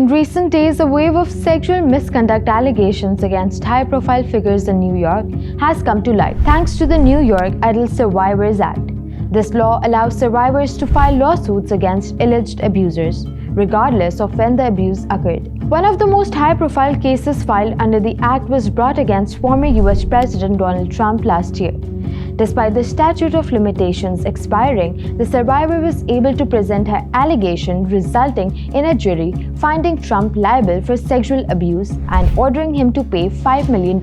In recent days, a wave of sexual misconduct allegations against high-profile figures in New York has come to light, thanks to the New York Adult Survivors Act. This law allows survivors to file lawsuits against alleged abusers, regardless of when the abuse occurred. One of the most high-profile cases filed under the Act was brought against former US President Donald Trump last year. Despite the statute of limitations expiring, the survivor was able to present her allegation, resulting in a jury finding Trump liable for sexual abuse and ordering him to pay $5 million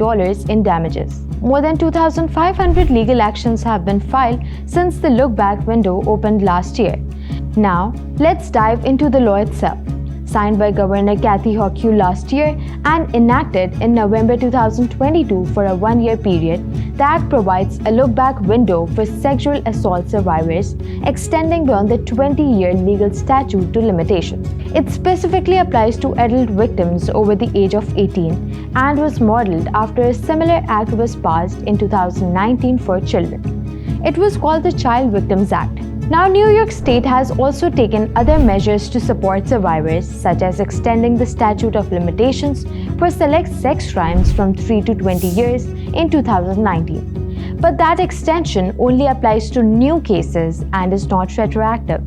in damages. More than 2,500 legal actions have been filed since the lookback window opened last year. Now, let's dive into the law itself. Signed by Governor Kathy Hochul last year and enacted in November 2022 for a one-year period, the Act provides a look-back window for sexual assault survivors, extending beyond the 20-year legal statute to limitations. It specifically applies to adult victims over the age of 18 and was modeled after a similar act was passed in 2019 for children. It was called the Child Victims Act. Now, New York State has also taken other measures to support survivors, such as extending the statute of limitations for select sex crimes from 3 to 20 years in 2019. But that extension only applies to new cases and is not retroactive.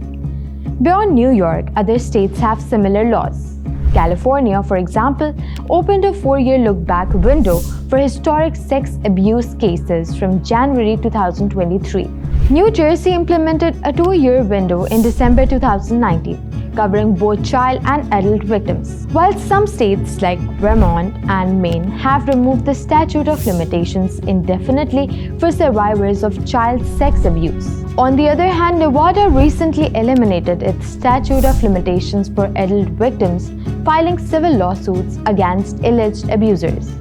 Beyond New York, other states have similar laws. California, for example, opened a 4-year look-back window for historic sex abuse cases from January 2023. New Jersey implemented a 2-year window in December 2019, covering both child and adult victims, while some states like Vermont and Maine have removed the statute of limitations indefinitely for survivors of child sex abuse. On the other hand, Nevada recently eliminated its statute of limitations for adult victims, filing civil lawsuits against alleged abusers.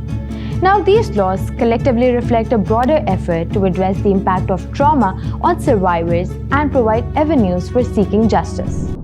Now, these laws collectively reflect a broader effort to address the impact of trauma on survivors and provide avenues for seeking justice.